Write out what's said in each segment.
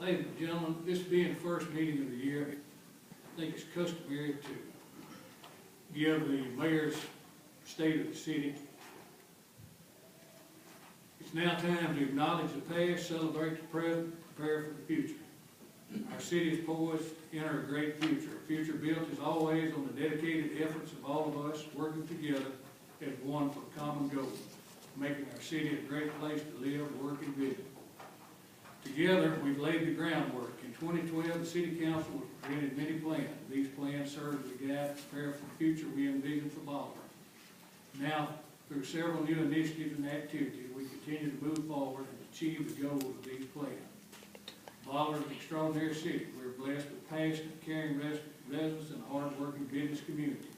Ladies and gentlemen, this being the first meeting of the year, I think it's customary to give the mayor's state of the city. It's now time to acknowledge the past, celebrate the present, prepare for the future. Our city is poised to enter a great future. A future built as always on the dedicated efforts of all of us working together as one for a common goal, making our city a great place to live, work, and visit. Together, we've laid the groundwork. In 2012, the City Council presented many plans. These plans serve as a guide to prepare for the future we envision for Bolivar. Now, through several new initiatives and activities, we continue to move forward and achieve the goals of these plans. Bolivar is an extraordinary city. We're blessed with passionate, caring residents and a hard-working business community.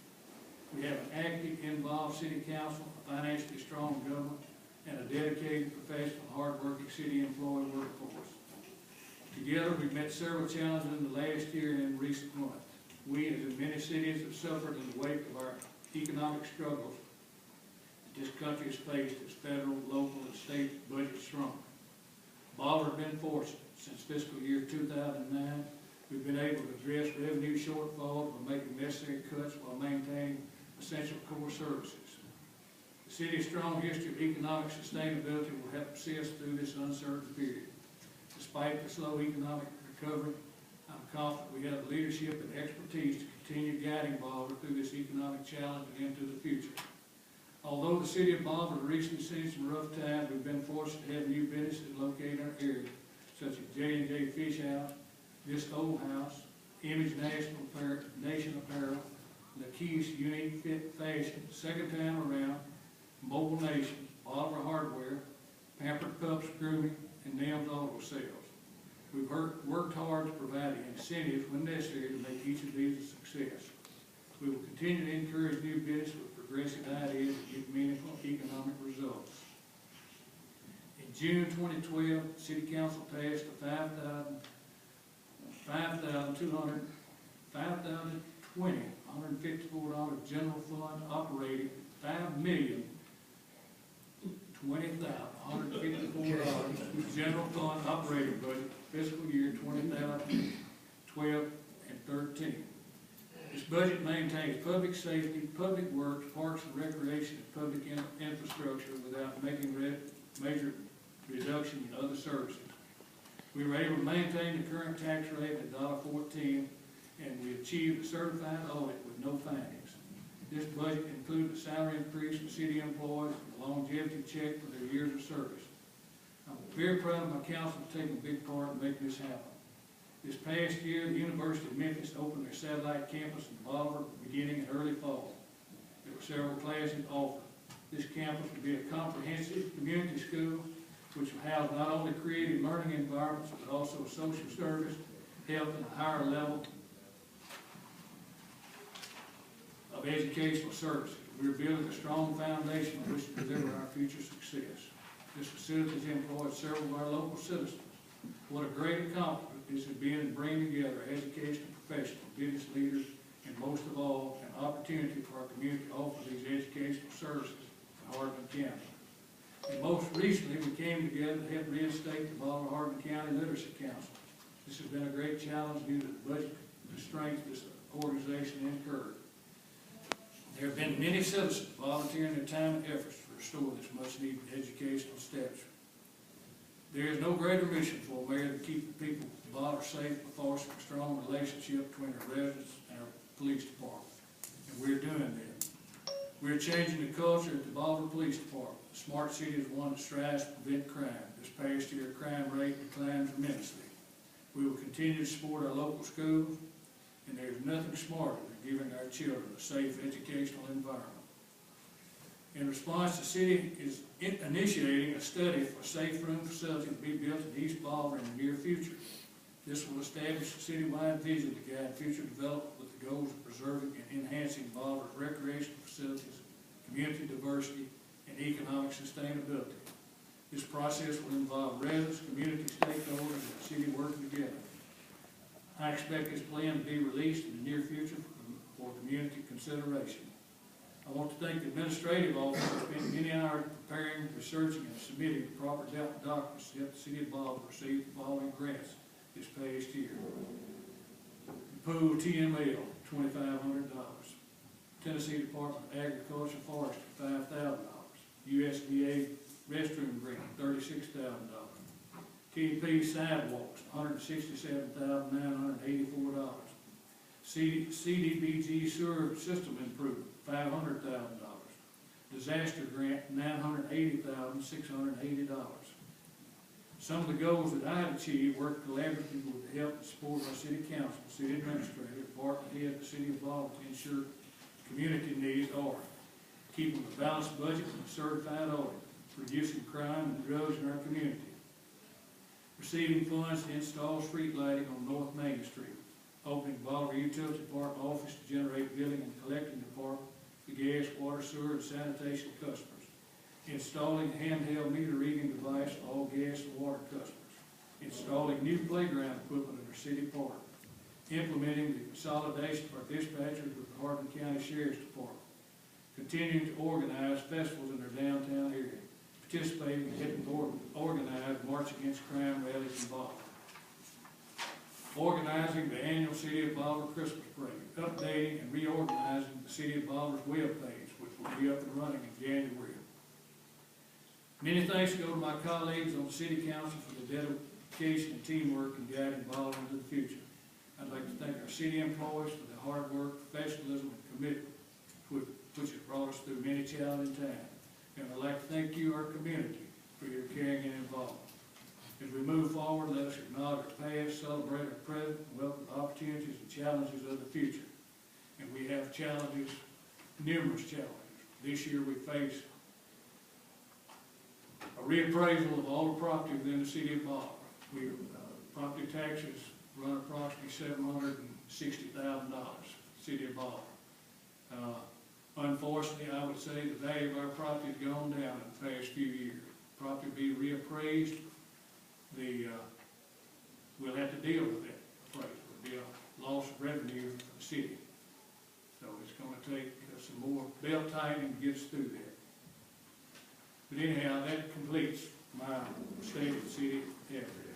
We have an active, involved City Council, a financially strong government, and a dedicated, professional, hard-working city employee workforce. Together, we've met several challenges in the last year and in recent months. We, as in many cities, have suffered in the wake of our economic struggles that this country has faced as federal, local, and state budgets shrunk. Bolivar has been fortunate. Since fiscal year 2009, we've been able to address revenue shortfalls by making necessary cuts while maintaining essential core services. The city's strong history of economic sustainability will help see us through this uncertain period. Despite the slow economic recovery, I'm confident we have the leadership and expertise to continue guiding Bolivar through this economic challenge and into the future. Although the city of Bolivar has recently seen some rough times, we've been fortunate to have new businesses located in our area, such as J&J Fish House, This Old House, Image Nation Apparel, Lakeith's Unique Fit Fashion, Second Time Around, Mobile Nation, Bolivar Hardware, Pampered Pups Grooming, and Nels Auto Sales. We've worked hard to provide incentives when necessary to make each of these a success. We will continue to encourage new business with progressive ideas that give meaningful economic results. In June 2012, the City Council passed a $154 general fund operating $5,020,154 general fund operating budget fiscal year 2012 and 13. This budget maintains public safety, public works, parks and recreation, and public infrastructure without making major reduction in other services. We were able to maintain the current tax rate at $1.14, and we achieved a certified audit with no findings. This budget included a salary increase for city employees and a longevity check for their years of service. I'm very proud of my council for taking a big part in making this happen. This past year, the University of Memphis opened their satellite campus in Bolivar beginning in early fall. There were several classes offered. This campus will be a comprehensive community school which will house not only creative learning environments, but also social service, health, and a higher level of educational services. We're building a strong foundation on which to deliver our future success. This facility has employed several of our local citizens. What a great accomplishment this has been in bringing together educational professionals, business leaders, and most of all, an opportunity for our community to offer these educational services in Hardin County. And most recently, we came together to help reinstate the Bolivar Hardin County Literacy Council. This has been a great challenge due to the budget constraints this organization incurred. There have been many citizens volunteering their time and efforts to restore this much-needed educational steps. There is no greater mission for a mayor to keep the people of Bolivar safe and foster a strong relationship between our residents and our police department. And we're doing that. We're changing the culture at the Bolivar Police Department. The smart city is one that strives to prevent crime. This past year, crime rate declined tremendously. We will continue to support our local schools, and there is nothing smarter than giving our children a safe educational environment. In response, the city is initiating a study for a safe room facility to be built in East Bolivar in the near future. This will establish a citywide vision to guide future development with the goals of preserving and enhancing Bolivar's recreational facilities, community diversity, and economic sustainability. This process will involve residents, community stakeholders, and the city working together. I expect this plan to be released in the near future for community consideration. I want to thank the administrative office for spending many hours preparing, researching, and submitting the proper documents to help the city of Bolivar receive the following grants this past year. Pool TML, $2,500. Tennessee Department of Agriculture and Forestry, $5,000. USDA restroom grant, $36,000. TDP sidewalks, $167,984. CDBG sewer system improvement, $500,000. Disaster grant, $980,680. Some of the goals that I have achieved work collaboratively with the help and support of our city council, city administrator, department head, the city of Baldwin to ensure community needs are keeping a balanced budget and a certified audit, reducing crime and drugs in our community, receiving funds to install street lighting on North Main Street, opening Baldwin Utility Department office to generate billing and collecting department for gas, water, sewer, and sanitation customers, installing a handheld meter reading device for all gas and water customers, installing new playground equipment at our city park, implementing the consolidation of our dispatchers with the Hardin County Sheriff's Department, continuing to organize festivals in our downtown area, participating in helping organize March Against Crime rallies in Baldwin, organizing the annual City of Baldwin Christmas Parade, updating and reorganizing the City of Baldwin's webpage, which will be up and running in January. Many thanks go to my colleagues on the City Council for the dedication and teamwork in guiding Baldwin to the future. I'd like to thank our city employees for their hard work, professionalism, and commitment, which has brought us through many challenging times. And I'd like to thank you, our community, for your caring and involvement. As we move forward, let us acknowledge our past, celebrate our present, and welcome the opportunities and challenges of the future. And we have challenges, numerous challenges. This year we face a reappraisal of all the property within the city of Baldwin. Property taxes run approximately $760,000, city of Baldwin. Unfortunately, I would say the value of our property has gone down in the past few years. Property will be reappraised. We'll have to deal with that appraisal. It'll be a loss of revenue for the city. So it's going to take some more belt tightening to get us through that. But anyhow, that completes my state of the city effort.